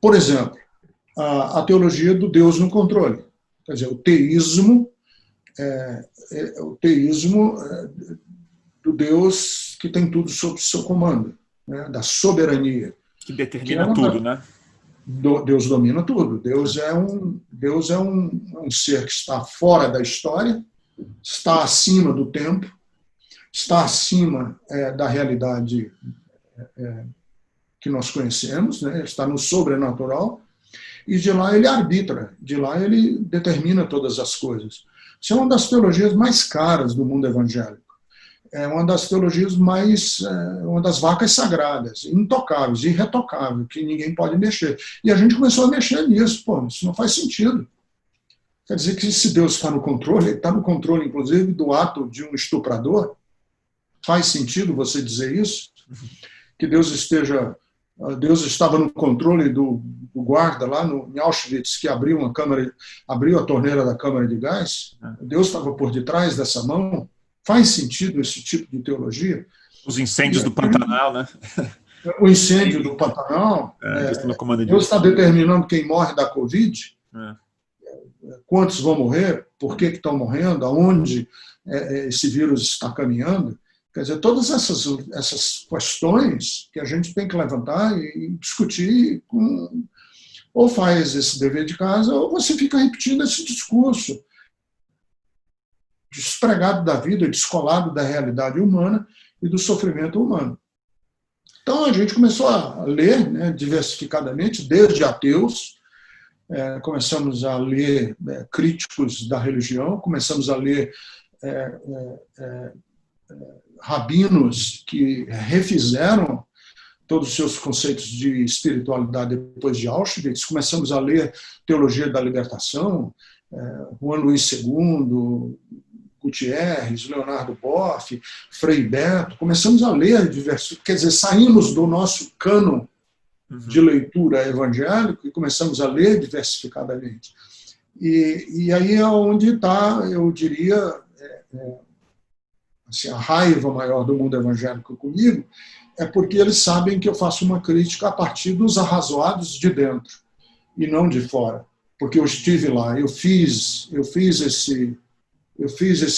Por exemplo, a teologia do Deus no controle. Quer dizer, o teísmo do Deus que tem tudo sob seu comando, né? Da soberania. Que determina tudo, né? Deus domina tudo. Deus é um ser que está fora da história, está acima do tempo, está acima da realidade que nós conhecemos, né? Está no sobrenatural, e de lá ele arbitra, de lá ele determina todas as coisas. Isso é uma das teologias mais caras do mundo evangélico. É uma das teologias uma das vacas sagradas, intocáveis, irretocáveis, que ninguém pode mexer. E a gente começou a mexer nisso. Pô, isso não faz sentido. Quer dizer que se Deus está no controle, ele está no controle, inclusive, do ato de um estuprador. Faz sentido você dizer isso? Que Deus estava no controle do guarda lá em Auschwitz, que abriu a torneira da câmara de gás? Deus estava por detrás dessa mão? Faz sentido esse tipo de teologia? Os incêndios do Pantanal, né? O incêndio do Pantanal. Deus está determinando quem morre da Covid? Quantos vão morrer? Por que estão morrendo? Aonde esse vírus está caminhando? Quer dizer, todas essas questões que a gente tem que levantar e discutir, ou faz esse dever de casa, ou você fica repetindo esse discurso despregado da vida, descolado da realidade humana e do sofrimento humano. Então a gente começou a ler, né, diversificadamente, desde ateus, começamos a ler críticos da religião, começamos a ler rabinos que refizeram todos os seus conceitos de espiritualidade depois de Auschwitz, começamos a ler Teologia da Libertação, Juan Luís II, Gutierrez, Leonardo Boff, Frei Beto, começamos a ler diversos, quer dizer, saímos do nosso cânon de leitura evangélico e começamos a ler diversificadamente. E aí é onde está, eu diria, assim, a raiva maior do mundo evangélico comigo, é porque eles sabem que eu faço uma crítica a partir dos arrazoados de dentro e não de fora, porque eu estive lá, eu fiz esse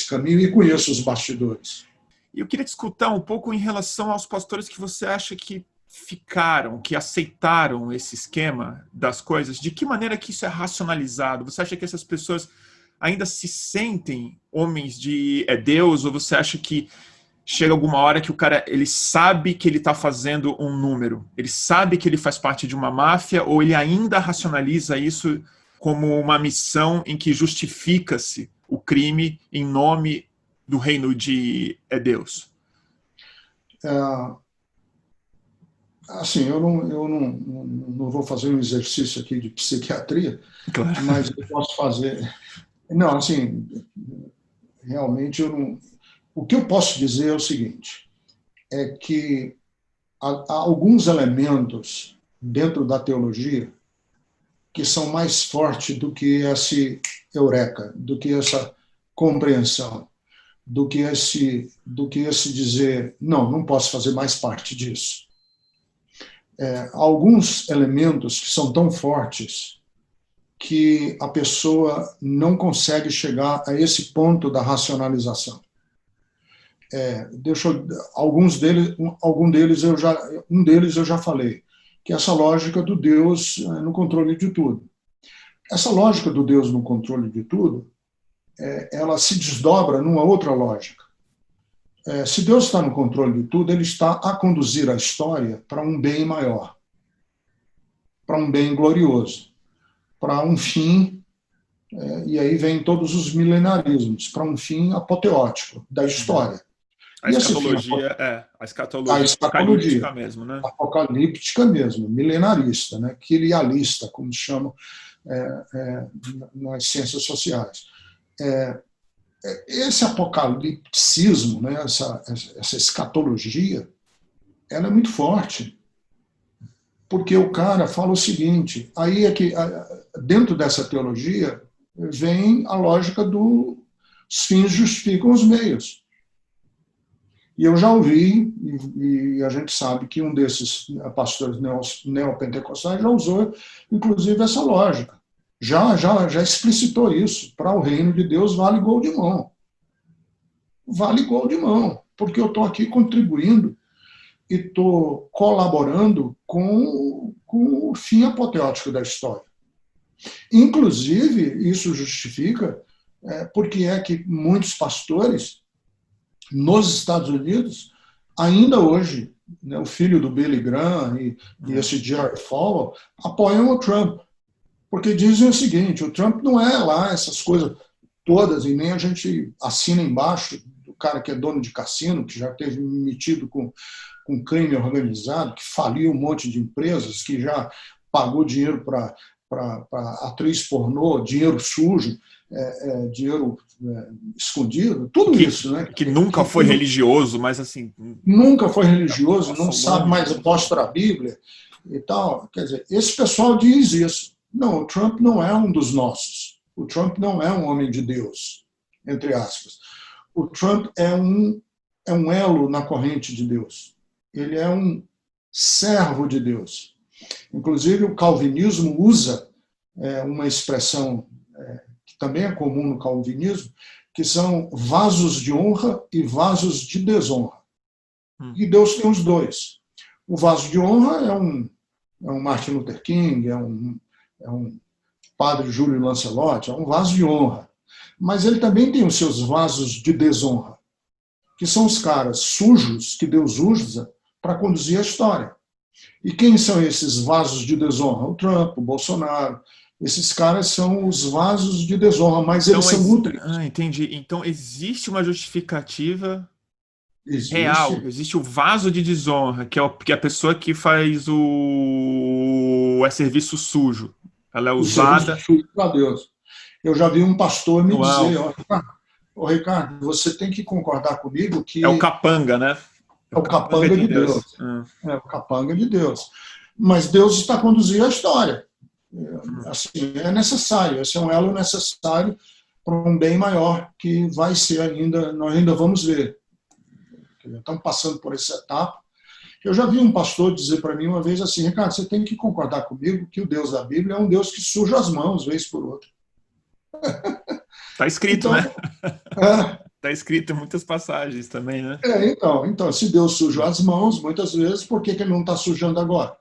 caminho e conheço os bastidores. Eu queria te escutar um pouco em relação aos pastores que você acha que ficaram, que aceitaram esse esquema das coisas. De que maneira que isso é racionalizado? Você acha que essas pessoas ainda se sentem homens de Deus, ou você acha que chega alguma hora que o cara ele sabe que ele está fazendo um número, ele sabe que ele faz parte de uma máfia, ou ele ainda racionaliza isso como uma missão em que justifica-se o crime em nome do reino de Deus? Assim, eu não vou fazer um exercício aqui de psiquiatria, claro, mas eu posso fazer. Não, assim, realmente eu não. O que eu posso dizer é o seguinte: é que há alguns elementos dentro da teologia que são mais fortes do que esse eureka, do que essa compreensão, do que esse dizer, não posso fazer mais parte disso. Alguns elementos que são tão fortes que a pessoa não consegue chegar a esse ponto da racionalização. Um deles eu já falei, que é essa lógica do Deus no controle de tudo. Essa lógica do Deus no controle de tudo, ela se desdobra numa outra lógica. Se Deus está no controle de tudo, ele está a conduzir a história para um bem maior, para um bem glorioso, para um fim, e aí vem todos os milenarismos, para um fim apoteótico da história. A escatologia, a escatologia apocalíptica mesmo, né? Apocalíptica mesmo, milenarista, né? Quirialista, como chamam nas ciências sociais. Esse apocalipticismo, né? essa escatologia, ela é muito forte, porque o cara fala o seguinte, aí é que dentro dessa teologia vem a lógica dos fins justificam os meios. E eu já ouvi, e a gente sabe que um desses pastores neopentecostais já usou, inclusive, essa lógica. Já explicitou isso. Para o reino de Deus vale gol de mão. Vale gol de mão, porque eu estou aqui contribuindo e estou colaborando com o fim apoteótico da história. Inclusive, isso justifica porque é que muitos pastores nos Estados Unidos, ainda hoje, né, o filho do Billy Graham e esse Jerry Falwell apoiam o Trump, porque dizem o seguinte: o Trump não é lá essas coisas todas, e nem a gente assina embaixo do cara que é dono de cassino, que já teve metido com crime organizado, que faliu um monte de empresas, que já pagou dinheiro para atriz pornô, dinheiro sujo, dinheiro escondido, tudo isso, né? Que nunca foi religioso, mas assim... Nunca foi religioso, não sabe mais mostrar a Bíblia e tal. Quer dizer, esse pessoal diz isso. Não, o Trump não é um dos nossos. O Trump não é um homem de Deus, entre aspas. O Trump é um elo na corrente de Deus. Ele é um servo de Deus. Inclusive, o calvinismo usa uma expressão que também é comum no calvinismo, que são vasos de honra e vasos de desonra. E Deus tem os dois. O vaso de honra é um Martin Luther King, é um padre Júlio Lancelotti, é um vaso de honra. Mas ele também tem os seus vasos de desonra, que são os caras sujos que Deus usa para conduzir a história. E quem são esses vasos de desonra? O Trump, o Bolsonaro. Esses caras são os vasos de desonra, mas eles são úteis. Entendi. Então existe uma justificativa real. Existe o vaso de desonra, que é a pessoa que faz o serviço sujo. Ela é usada... O serviço sujo para Deus. Eu já vi um pastor me dizer: Ricardo, você tem que concordar comigo que... É o capanga, né? É o capanga de Deus. É o capanga de Deus. Mas Deus está conduzindo a história. Assim, é necessário. Esse é um elo necessário para um bem maior que vai ser ainda, nós ainda vamos ver. Estamos passando por essa etapa. Eu já vi um pastor dizer para mim uma vez assim: Ricardo, você tem que concordar comigo que o Deus da Bíblia é um Deus que suja as mãos, vez por outra. Está escrito, então, né? Está escrito em muitas passagens também, né? Então, se Deus sujou as mãos, muitas vezes, por que ele não está sujando agora?